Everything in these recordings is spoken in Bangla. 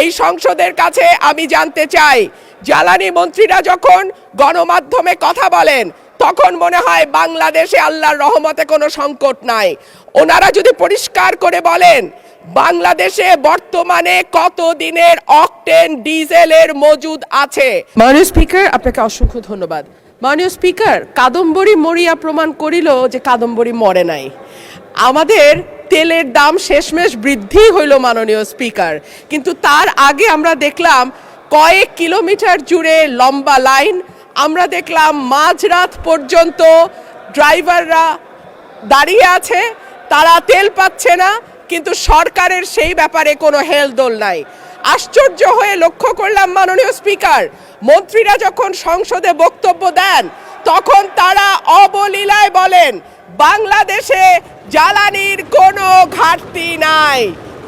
এই সংসদের কাছে আমি জানতে চাই, জ্বালানি মন্ত্রীরা যখন গণমাধ্যমে কথা বলেন তখন মনে হয় বাংলাদেশে আল্লাহর রহমতে কোনো সংকট নাই। ওনারা যদি পরিষ্কার করে বলেন বাংলাদেশে বর্তমানে কত দিনের অকটেন ডিজেলের মজুদ আছে। মাননীয় স্পিকার, আপনাকে অসংখ্য ধন্যবাদ। মাননীয় স্পিকার, কাদম্বরী মরিয়া প্রমাণ করিল যে কাদম্বরী মরে নাই। আমাদের তেলের দাম শেষমেশ বৃদ্ধি হইল মাননীয় স্পিকার, কিন্তু তার আগে আমরা দেখলাম কয়েক কিলোমিটার জুড়ে লম্বা লাইন। আমরা দেখলাম মাঝরাত পর্যন্ত ড্রাইভাররা দাঁড়িয়ে আছে, তারা তেল পাচ্ছে না, কিন্তু সরকারের সেই ব্যাপারে কোনো হেলদোল নাই। আশ্চর্য হয়ে লক্ষ্য করলাম মাননীয় স্পিকার, মন্ত্রীরা যখন সংসদে বক্তব্য দেন তখন তারা অবলীলায় বলেন বাংলাদেশে জ্বালানির কোনো ঘাটতি নাই,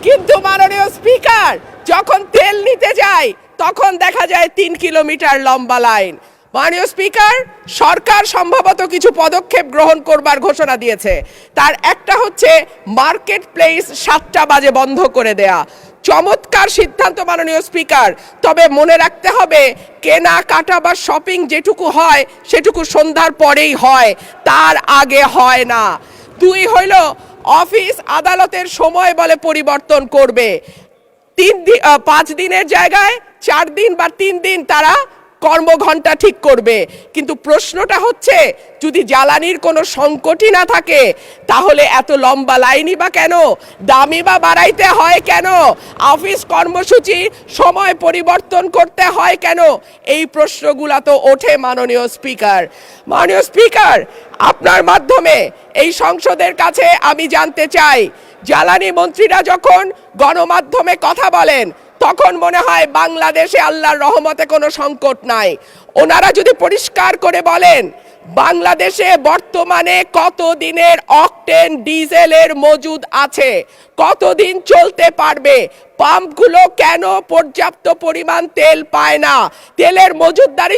কিন্তু মাননীয় স্পিকার যখন তেল নিতে যায় তখন দেখা যায় 3 কিলোমিটার লম্বা লাইন। মাননীয় স্পিকার, সরকার সম্ভবত কিছু পদক্ষেপ গ্রহণ করবার ঘোষণা দিয়েছে। তার একটা হচ্ছে মার্কেট প্লেস 7টা বাজে বন্ধ করে দেয়া। চমৎকার সিদ্ধান্ত মাননীয় স্পিকার, তবে মনে রাখতে হবে কেনাকাটা বা শপিং যেটুকু হয় সেটুকু সন্ধ্যার পরেই হয়, তার আগে হয় না। 2 হইল অফিস আদালতের সময় বলে পরিবর্তন করবে। 5 দিনের জায়গায় 4 দিন বা 3 দিন তারা কর্মঘণ্টা ঠিক করবে। কিন্তু প্রশ্নটা হচ্ছে যদি জ্বালানির কোনো সংকটই না থাকে তাহলে এত লম্বা লাইনই বা কেন, দামি বা বাড়াইতে হয় কেন, অফিস কর্মসূচি সময় পরিবর্তন করতে হয় কেন, এই প্রশ্নগুলো তো ওঠে মাননীয় স্পিকার। মাননীয় স্পিকার, আপনার মাধ্যমে এই সংসদের কাছে আমি জানতে চাই, জ্বালানি মন্ত্রীরা যখন গণমাধ্যমে কথা বলেন তখন মনে হয় বাংলাদেশে আল্লাহর রহমতে কোনো সংকট নাই। ওনারা যদি পরিষ্কার করে বলেন বাংলাদেশে বর্তমানে কত দিনের অকটেন ডিজেলের মজুদ আছে, কতদিন চলতে পারবে, পাম্পগুলো কেন পর্যাপ্ত পরিমাণ তেল পায় না, তেলের মজুদদারি